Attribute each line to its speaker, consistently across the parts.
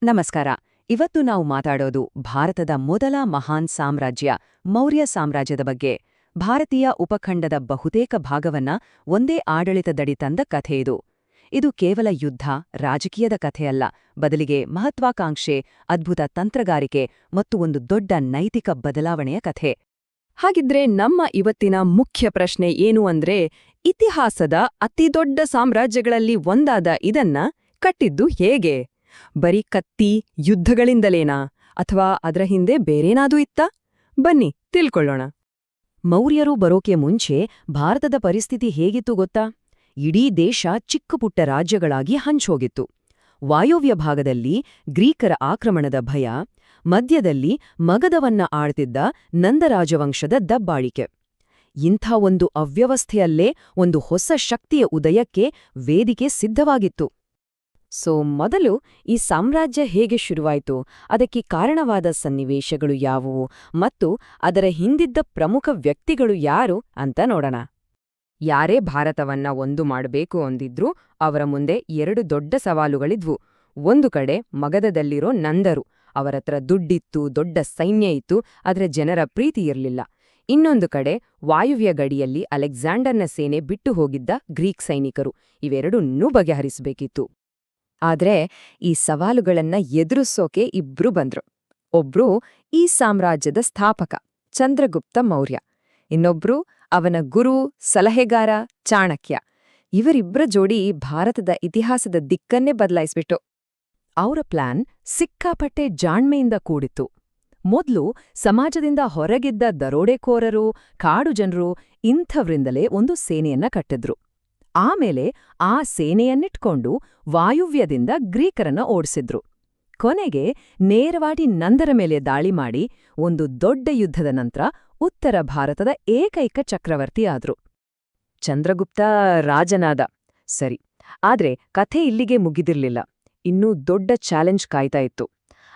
Speaker 1: ನಮಸ್ಕಾರ. ಇವತ್ತು ನಾವು ಮಾತಾಡೋದು ಭಾರತದ ಮೊದಲ ಮಹಾನ್ ಸಾಮ್ರಾಜ್ಯ ಮೌರ್ಯ ಸಾಮ್ರಾಜ್ಯದ ಬಗ್ಗೆ. ಭಾರತೀಯ ಉಪಖಂಡದ ಬಹುತೇಕ ಭಾಗವನ್ನ ಒಂದೇ ಆಡಳಿತದಡಿ ತಂದ ಕಥೆಯಿದು. ಇದು ಕೇವಲ ಯುದ್ಧ, ರಾಜಕೀಯದ ಕಥೆಯಲ್ಲ, ಬದಲಿಗೆ ಮಹತ್ವಾಕಾಂಕ್ಷೆ, ಅದ್ಭುತ ತಂತ್ರಗಾರಿಕೆ ಮತ್ತು ಒಂದು ದೊಡ್ಡ ನೈತಿಕ ಬದಲಾವಣೆಯ ಕಥೆ. ಹಾಗಿದ್ರೆ ನಮ್ಮ ಇವತ್ತಿನ ಮುಖ್ಯ ಪ್ರಶ್ನೆ ಏನು ಅಂದ್ರೆ, ಇತಿಹಾಸದ ಅತಿದೊಡ್ಡ ಸಾಮ್ರಾಜ್ಯಗಳಲ್ಲಿ ಒಂದಾದ ಇದನ್ನ ಕಟ್ಟಿದ್ದು ಹೇಗೆ? ಬರೀ ಕತ್ತಿ, ಯುದ್ಧಗಳಿಂದಲೇನಾ? ಅಥವಾ ಅದರ ಹಿಂದೆ ಬೇರೇನಾದೂ ಇತ್ತಾ? ಬನ್ನಿ ತಿಳ್ಕೊಳ್ಳೋಣ. ಮೌರ್ಯರು ಬರೋಕೆ ಮುಂಚೆ ಭಾರತದ ಪರಿಸ್ಥಿತಿ ಹೇಗಿತ್ತು ಗೊತ್ತಾ? ಇಡೀ ದೇಶ ಚಿಕ್ಕಪುಟ್ಟ ರಾಜ್ಯಗಳಾಗಿ ಹಂಚೋಗಿತ್ತು. ವಾಯವ್ಯ ಭಾಗದಲ್ಲಿ ಗ್ರೀಕರ ಆಕ್ರಮಣದ ಭಯ, ಮಧ್ಯದಲ್ಲಿ ಮಗಧವನ್ನ ಆಳ್ತಿದ್ದ ನಂದರಾಜವಂಶದ ದಬ್ಬಾಳಿಕೆ. ಇಂಥ ಒಂದು ಅವ್ಯವಸ್ಥೆಯಲ್ಲೇ ಒಂದು ಹೊಸ ಶಕ್ತಿಯ ಉದಯಕ್ಕೆ ವೇದಿಕೆ ಸಿದ್ಧವಾಗಿತ್ತು. ಮೊದಲು ಈ ಸಾಮ್ರಾಜ್ಯ ಹೇಗೆ ಶುರುವಾಯಿತು, ಅದಕ್ಕೆ ಕಾರಣವಾದ ಸನ್ನಿವೇಶಗಳು ಯಾವುವು ಮತ್ತು ಅದರ ಹಿಂದಿದ್ದ ಪ್ರಮುಖ ವ್ಯಕ್ತಿಗಳು ಯಾರು ಅಂತ ನೋಡೋಣ. ಯಾರೇ ಭಾರತವನ್ನ ಒಂದು ಮಾಡಬೇಕು ಅಂದಿದ್ರೂ ಅವರ ಮುಂದೆ ಎರಡು ದೊಡ್ಡ ಸವಾಲುಗಳಿದ್ವು. ಒಂದು ಕಡೆ ಮಗಧದಲ್ಲಿರೋ ನಂದರು. ಅವರತ್ರ ದುಡ್ಡಿತ್ತು, ದೊಡ್ಡ ಸೈನ್ಯ ಇತ್ತು, ಆದರೆ ಜನರ ಪ್ರೀತಿ ಇರಲಿಲ್ಲ. ಇನ್ನೊಂದು ಕಡೆ ವಾಯುವ್ಯ ಗಡಿಯಲ್ಲಿ ಅಲೆಕ್ಸಾಂಡರ್ನ ಸೇನೆ ಬಿಟ್ಟು ಹೋಗಿದ್ದ ಗ್ರೀಕ್ ಸೈನಿಕರು. ಇವೆರಡನ್ನೂ ಬಗೆಹರಿಸಬೇಕಿತ್ತು. ಆದ್ರೆ ಈ ಸವಾಲುಗಳನ್ನ ಎದುರಿಸೋಕೆ ಇಬ್ರು ಬಂದ್ರು. ಒಬ್ರು ಈ ಸಾಮ್ರಾಜ್ಯದ ಸ್ಥಾಪಕ ಚಂದ್ರಗುಪ್ತ ಮೌರ್ಯ, ಇನ್ನೊಬ್ರು ಅವನ ಗುರು, ಸಲಹೆಗಾರ ಚಾಣಕ್ಯ. ಇವರಿಬ್ಬರ ಜೋಡಿ ಭಾರತದ ಇತಿಹಾಸದ ದಿಕ್ಕನ್ನೇ ಬದಲಾಯಿಸ್ಬಿಟ್ಟು. ಅವರ ಪ್ಲಾನ್ ಸಿಕ್ಕಾಪಟ್ಟೆ ಜಾಣ್ಮೆಯಿಂದ ಕೂಡಿತ್ತು. ಮೊದಲು ಸಮಾಜದಿಂದ ಹೊರಗಿದ್ದ ದರೋಡೆಕೋರರು, ಕಾಡು ಜನರು ಇಂಥವ್ರಿಂದಲೇ ಒಂದು ಸೇನೆಯನ್ನ ಕಟ್ಟಿದ್ರು. ಆಮೇಲೆ ಆ ಸೇನೆಯನ್ನಿಟ್ಕೊಂಡು ವಾಯುವ್ಯದಿಂದ ಗ್ರೀಕರನ್ನ ಓಡಿಸಿದ್ರು. ಕೊನೆಗೆ ನೇರವಾಗಿ ನಂದರ ಮೇಲೆ ದಾಳಿ ಮಾಡಿ ಒಂದು ದೊಡ್ಡ ಯುದ್ಧದ ನಂತರ ಉತ್ತರ ಭಾರತದ ಏಕೈಕ ಚಕ್ರವರ್ತಿ ಆದ್ರು. ಚಂದ್ರಗುಪ್ತ ರಾಜನಾದ, ಸರಿ. ಆದ್ರೆ ಕಥೆ ಇಲ್ಲಿಗೆ ಮುಗಿದಿರ್ಲಿಲ್ಲ. ಇನ್ನೂ ದೊಡ್ಡ ಚಾಲೆಂಜ್ ಕಾಯ್ತಾ ಇತ್ತು.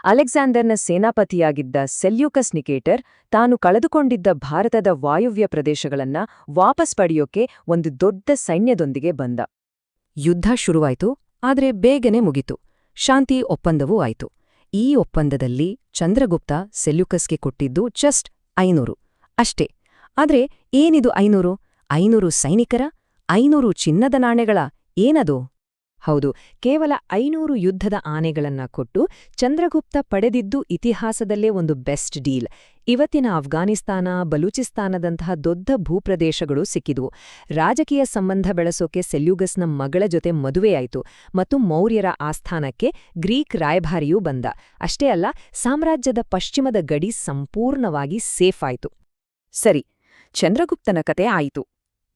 Speaker 1: ಅಲೆಕ್ಸಾಂಡರ್ನ ಸೇನಾಪತಿಯಾಗಿದ್ದ ಸೆಲ್ಯೂಕಸ್ ನಿಕೇಟರ್ ತಾನು ಕಳೆದುಕೊಂಡಿದ್ದ ಭಾರತದ ವಾಯುವ್ಯ ಪ್ರದೇಶಗಳನ್ನ ವಾಪಸ್ ಪಡೆಯೋಕೆ ಒಂದು ದೊಡ್ಡ ಸೈನ್ಯದೊಂದಿಗೆ ಬಂದ. ಯುದ್ಧ ಶುರುವಾಯ್ತು, ಆದ್ರೆ ಬೇಗನೆ ಮುಗಿತು. ಶಾಂತಿ ಒಪ್ಪಂದವೂ ಆಯ್ತು. ಈ ಒಪ್ಪಂದದಲ್ಲಿ ಚಂದ್ರಗುಪ್ತ ಸೆಲ್ಯೂಕಸ್ಗೆ ಕೊಟ್ಟಿದ್ದು ಜಸ್ಟ್ 500 ಅಷ್ಟೇ. ಆದ್ರೆ ಏನಿದು 500 ಸೈನಿಕರ? 500 ಚಿನ್ನದ ನಾಣ್ಯಗಳ? ಏನದು? ಹೌದು, ಕೇವಲ 500 ಯುದ್ಧದ ಆನೆಗಳನ್ನ ಕೊಟ್ಟು ಚಂದ್ರಗುಪ್ತ ಪಡೆದಿದ್ದು ಇತಿಹಾಸದಲ್ಲೇ ಒಂದು ಬೆಸ್ಟ್ ಡೀಲ್. ಇವತ್ತಿನ ಅಫ್ಘಾನಿಸ್ತಾನ, ಬಲೂಚಿಸ್ತಾನದಂತಹ ದೊಡ್ಡ ಭೂಪ್ರದೇಶಗಳು ಸಿಕ್ಕಿದ್ವು. ರಾಜಕೀಯ ಸಂಬಂಧ ಬೆಳೆಸೋಕೆ ಸೆಲ್ಯೂಕಸ್ನ ಮಗಳ ಜೊತೆ ಮದುವೆಯಾಯಿತು ಮತ್ತು ಮೌರ್ಯರ ಆಸ್ಥಾನಕ್ಕೆ ಗ್ರೀಕ್ ರಾಯಭಾರಿಯೂ ಬಂದ. ಅಷ್ಟೇ ಅಲ್ಲ, ಸಾಮ್ರಾಜ್ಯದ ಪಶ್ಚಿಮದ ಗಡಿ ಸಂಪೂರ್ಣವಾಗಿ ಸೇಫ್ ಆಯಿತು. ಸರಿ, ಚಂದ್ರಗುಪ್ತನ ಕತೆ ಆಯಿತು.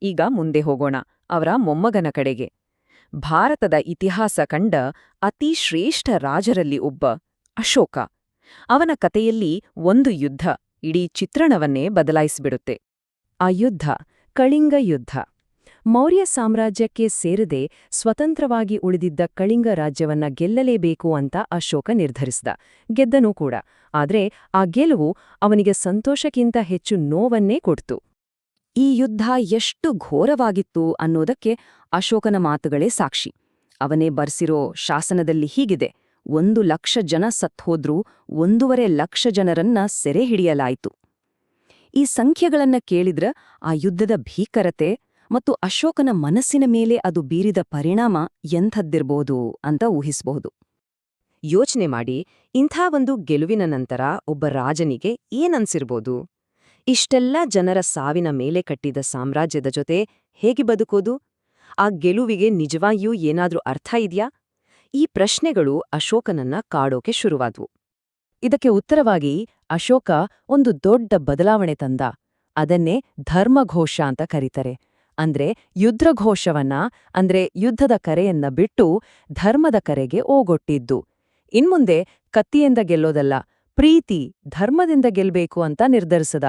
Speaker 1: ಈಗ ಮುಂದೆ ಹೋಗೋಣ, ಅವರ ಮೊಮ್ಮಗನ ಕಡೆಗೆ. ಭಾರತದ ಇತಿಹಾಸ ಕಂಡ ಅತಿ ಶ್ರೇಷ್ಠ ರಾಜರಲ್ಲಿ ಒಬ್ಬ ಅಶೋಕ. ಅವನ ಕತೆಯಲ್ಲಿ ಒಂದು ಯುದ್ಧ ಇಡೀ ಚಿತ್ರಣವನ್ನೇ ಬದಲಾಯಿಸಿಬಿಡುತ್ತೆ. ಆ ಯುದ್ಧ ಕಳಿಂಗ ಯುದ್ಧ. ಮೌರ್ಯ ಸಾಮ್ರಾಜ್ಯಕ್ಕೆ ಸೇರದೆ ಸ್ವತಂತ್ರವಾಗಿ ಉಳಿದಿದ್ದ ಕಳಿಂಗ ರಾಜ್ಯವನ್ನ ಗೆಲ್ಲಲೇಬೇಕು ಅಂತ ಅಶೋಕ ನಿರ್ಧರಿಸಿದ. ಗೆದ್ದನೂ ಕೂಡ. ಆದ್ರೆ ಆ ಗೆಲುವು ಅವನಿಗೆ ಸಂತೋಷಕ್ಕಿಂತ ಹೆಚ್ಚು ನೋವನ್ನೇ ಕೊಡ್ತು. ಈ ಯುದ್ಧ ಎಷ್ಟು ಘೋರವಾಗಿತ್ತು ಅನ್ನೋದಕ್ಕೆ ಅಶೋಕನ ಮಾತುಗಳೇ ಸಾಕ್ಷಿ. ಅವನೇ ಬರ್ಸಿರೋ ಶಾಸನದಲ್ಲಿ ಹೀಗಿದೆ: 1,00,000 ಜನ ಸತ್ಹೋದ್ರೂ 1.5 ಲಕ್ಷ ಜನರನ್ನ ಸೆರೆ ಹಿಡಿಯಲಾಯಿತು. ಈ ಸಂಖ್ಯೆಗಳನ್ನ ಕೇಳಿದ್ರ ಆ ಯುದ್ಧದ ಭೀಕರತೆ ಮತ್ತು ಅಶೋಕನ ಮನಸ್ಸಿನ ಮೇಲೆ ಅದು ಬೀರಿದ ಪರಿಣಾಮ ಎಂಥದ್ದಿರ್ಬೋದು ಅಂತ ಊಹಿಸಬಹುದು. ಯೋಚನೆ ಮಾಡಿ, ಇಂಥ ಒಂದು ಗೆಲುವಿನ ನಂತರ ಒಬ್ಬ ರಾಜನಿಗೆ ಏನನ್ಸಿರ್ಬೋದು? ಇಷ್ಟೆಲ್ಲ ಜನರ ಸಾವಿನ ಮೇಲೆ ಕಟ್ಟಿದ ಸಾಮ್ರಾಜ್ಯದ ಜೊತೆ ಹೇಗೆ ಬದುಕೋದು? ಆ ಗೆಲುವಿಗೆ ನಿಜವಾಗಿಯೂ ಏನಾದ್ರೂ ಅರ್ಥ ಇದ್ಯಾ? ಈ ಪ್ರಶ್ನೆಗಳು ಅಶೋಕನನ್ನ ಕಾಡೋಕೆ ಶುರುವಾದ್ವು. ಇದಕ್ಕೆ ಉತ್ತರವಾಗಿ ಅಶೋಕ ಒಂದು ದೊಡ್ಡ ಬದಲಾವಣೆ ತಂದ. ಅದನ್ನೇ ಧರ್ಮಘೋಷ ಅಂತ ಕರೀತಾರೆ. ಅಂದ್ರೆ ಯುದ್ಧದ ಕರೆಯನ್ನ ಬಿಟ್ಟು ಧರ್ಮದ ಕರೆಗೆ ಓಗೊಟ್ಟಿದ್ದು. ಇನ್ಮುಂದೆ ಕತ್ತಿಯಿಂದ ಗೆಲ್ಲೋದಲ್ಲ, ಪ್ರೀತಿ, ಧರ್ಮದಿಂದ ಗೆಲ್ಬೇಕು ಅಂತ ನಿರ್ಧರಿಸದ.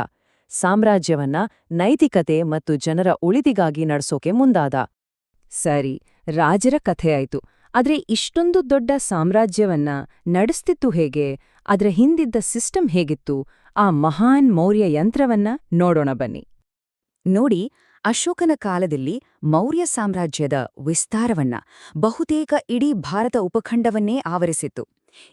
Speaker 1: ಸಾಮ್ರಾಜ್ಯವನ್ನ ನೈತಿಕತೆ ಮತ್ತು ಜನರ ಉಳಿದಿಗಾಗಿ ನಡ್ಸೋಕೆ ಮುಂದಾದ. ಸರಿ, ರಾಜರ ಕಥೆಯಾಯ್ತು. ಆದ್ರೆ ಇಷ್ಟೊಂದು ದೊಡ್ಡ ಸಾಮ್ರಾಜ್ಯವನ್ನ ನಡೆಸ್ತಿತ್ತು ಹೇಗೆ? ಅದರ ಹಿಂದಿದ್ದ ಸಿಸ್ಟಮ್ ಹೇಗಿತ್ತು? ಆ ಮಹಾನ್ ಮೌರ್ಯ ಯಂತ್ರವನ್ನ ನೋಡೋಣ ಬನ್ನಿ. ನೋಡಿ, ಅಶೋಕನ ಕಾಲದಲ್ಲಿ ಮೌರ್ಯ ಸಾಮ್ರಾಜ್ಯದ ವಿಸ್ತಾರವನ್ನ ಬಹುತೇಕ ಇಡೀ ಭಾರತ ಉಪಖಂಡವನ್ನೇ ಆವರಿಸಿತ್ತು.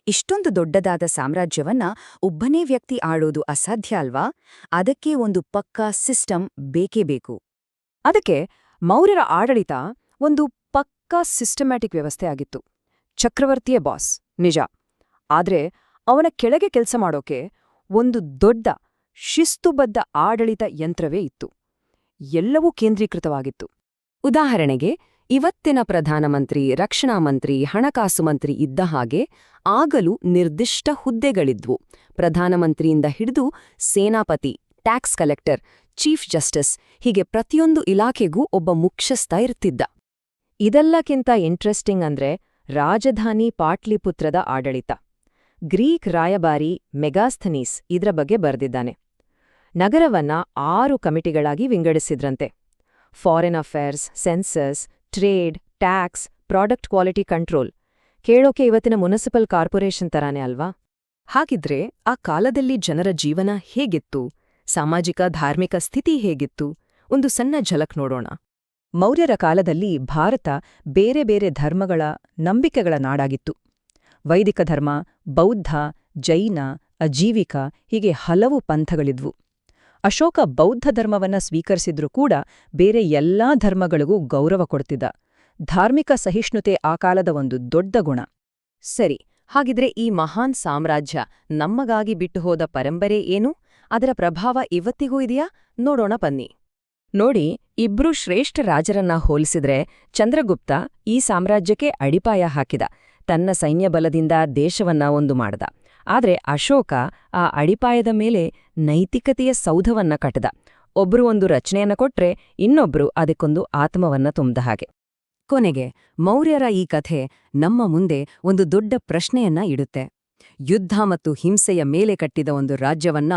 Speaker 2: ಇಷ್ಟೊಂದು ದೊಡ್ಡದಾದ ಸಾಮ್ರಾಜ್ಯವನ್ನ ಒಬ್ಬನೇ ವ್ಯಕ್ತಿ ಆಳೋದು ಅಸಾಧ್ಯ ಅಲ್ವಾ? ಅದಕ್ಕೆ ಒಂದು ಪಕ್ಕಾ ಸಿಸ್ಟಮ್ ಬೇಕೇ ಬೇಕು.
Speaker 1: ಅದಕ್ಕೆ ಮೌರ್ಯರ ಆಡಳಿತ ಒಂದು ಪಕ್ಕಾ ಸಿಸ್ಟಮ್ಯಾಟಿಕ್ ವ್ಯವಸ್ಥೆ ಆಗಿತ್ತು. ಚಕ್ರವರ್ತಿಯೇ ಬಾಸ್, ನಿಜ. ಆದ್ರೆ ಅವನ ಕೆಳಗೆ ಕೆಲಸ ಮಾಡೋಕೆ ಒಂದು ದೊಡ್ಡ ಶಿಸ್ತುಬದ್ಧ ಆಡಳಿತ ಯಂತ್ರವೇ ಇತ್ತು. ಎಲ್ಲವೂ ಕೇಂದ್ರೀಕೃತವಾಗಿತ್ತು. ಉದಾಹರಣೆಗೆ, ಇವತ್ತಿನ ಪ್ರಧಾನಮಂತ್ರಿ, ರಕ್ಷಣಾ ಮಂತ್ರಿ, ಹಣಕಾಸು ಮಂತ್ರಿ ಇದ್ದ ಹಾಗೆ ಆಗಲೂ ನಿರ್ದಿಷ್ಟ ಹುದ್ದೆಗಳಿದ್ವು. ಪ್ರಧಾನಮಂತ್ರಿಯಿಂದ ಹಿಡಿದು ಸೇನಾಪತಿ, ಟ್ಯಾಕ್ಸ್ ಕಲೆಕ್ಟರ್, ಚೀಫ್ ಜಸ್ಟಿಸ್, ಹೀಗೆ ಪ್ರತಿಯೊಂದು ಇಲಾಖೆಗೂ ಒಬ್ಬ ಮುಖ್ಯಸ್ಥ ಇರ್ತಿದ್ದ. ಇದೆಲ್ಲಕ್ಕಿಂತ ಇಂಟ್ರೆಸ್ಟಿಂಗ್ ಅಂದ್ರೆ ರಾಜಧಾನಿ ಪಾಟ್ಲಿಪುತ್ರದ ಆಡಳಿತ. ಗ್ರೀಕ್ ರಾಯಭಾರಿ ಮೆಗಾಸ್ಥನೀಸ್ ಇದ್ರ ಬಗ್ಗೆ ಬರೆದಿದ್ದಾನೆ. ನಗರವನ್ನ 6 ಕಮಿಟಿಗಳಾಗಿ ವಿಂಗಡಿಸಿದ್ರಂತೆ. Foreign affairs, census, trade, tax, product quality control. ಕೇಳೋಕೆ ಇವತ್ತಿನ ಮುನಿಸಿಪಲ್ ಕಾರ್ಪೊರೇಷನ್ ತರಾನೇ ಅಲ್ವಾ? ಹಾಗಿದ್ರೆ ಆ ಕಾಲದಲ್ಲಿ ಜನರ ಜೀವನ ಹೇಗಿತ್ತು? ಸಾಮಾಜಿಕ ಧಾರ್ಮಿಕ ಸ್ಥಿತಿ ಹೇಗಿತ್ತು? ಒಂದು ಸಣ್ಣ ಝಲಕ್ ನೋಡೋಣ. ಮೌರ್ಯರ ಕಾಲದಲ್ಲಿ ಭಾರತ ಬೇರೆ ಬೇರೆ ಧರ್ಮಗಳ, ನಂಬಿಕೆಗಳ ನಾಡಾಗಿತ್ತು. ವೈದಿಕ ಧರ್ಮ, ಬೌದ್ಧ, ಜೈನ, ಅಜೀವಿಕ ಹೀಗೆ ಹಲವು ಪಂಥಗಳಿದ್ವು. ಅಶೋಕ ಬೌದ್ಧ ಧರ್ಮವನ್ನ ಸ್ವೀಕರಿಸಿದ್ರೂ ಕೂಡ ಬೇರೆ ಎಲ್ಲಾ ಧರ್ಮಗಳಿಗೂ ಗೌರವ ಕೊಡ್ತಿದ್ದ. ಧಾರ್ಮಿಕ ಸಹಿಷ್ಣುತೆ ಆ ಕಾಲದ ಒಂದು ದೊಡ್ಡ ಗುಣ. ಸರಿ, ಹಾಗಿದ್ರೆ ಈ ಮಹಾನ್ ಸಾಮ್ರಾಜ್ಯ ನಮ್ಮಗಾಗಿ ಬಿಟ್ಟುಹೋದ ಪರಂಪರೆ ಏನು? ಅದರ ಪ್ರಭಾವ ಇವತ್ತಿಗೂ ಇದೆಯಾ? ನೋಡೋಣ ಬನ್ನಿ. ನೋಡಿ, ಇಬ್ರು ಶ್ರೇಷ್ಠ ರಾಜರನ್ನ ಹೋಲಿಸಿದ್ರೆ ಚಂದ್ರಗುಪ್ತ ಈ ಸಾಮ್ರಾಜ್ಯಕ್ಕೆ ಅಡಿಪಾಯ ಹಾಕಿದ. ತನ್ನ ಸೈನ್ಯಬಲದಿಂದ ದೇಶವನ್ನ ಒಂದು ಮಾಡ್ದ. ಆದ್ರೆ ಅಶೋಕ ಆ ಅಡಿಪಾಯದ ಮೇಲೆ ನೈತಿಕತೆಯ ಸೌಧವನ್ನ ಕಟ್ಟದ. ಒಬ್ರು ಒಂದು ರಚನೆಯನ್ನ ಕೊಟ್ರೆ ಇನ್ನೊಬ್ರು ಅದಕ್ಕೊಂದು ಆತ್ಮವನ್ನ ತುಂಬ್ದ ಹಾಗೆ. ಕೊನೆಗೆ ಮೌರ್ಯರ ಈ ಕಥೆ ನಮ್ಮ ಮುಂದೆ ಒಂದು ದೊಡ್ಡ ಪ್ರಶ್ನೆಯನ್ನ ಇಡುತ್ತೆ. ಯುದ್ಧ ಮತ್ತು ಹಿಂಸೆಯ ಮೇಲೆ ಕಟ್ಟಿದ ಒಂದು ರಾಜ್ಯವನ್ನ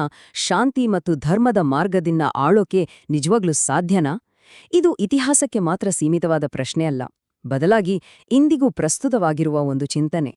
Speaker 1: ಶಾಂತಿ ಮತ್ತು ಧರ್ಮದ ಮಾರ್ಗದಿಂದ ಆಳೋಕೆ ನಿಜವಾಗ್ಲೂ ಸಾಧ್ಯನಾ? ಇದು ಇತಿಹಾಸಕ್ಕೆ ಮಾತ್ರ ಸೀಮಿತವಾದ ಪ್ರಶ್ನೆಯಲ್ಲ, ಬದಲಾಗಿ ಇಂದಿಗೂ ಪ್ರಸ್ತುತವಾಗಿರುವ ಒಂದು ಚಿಂತನೆ.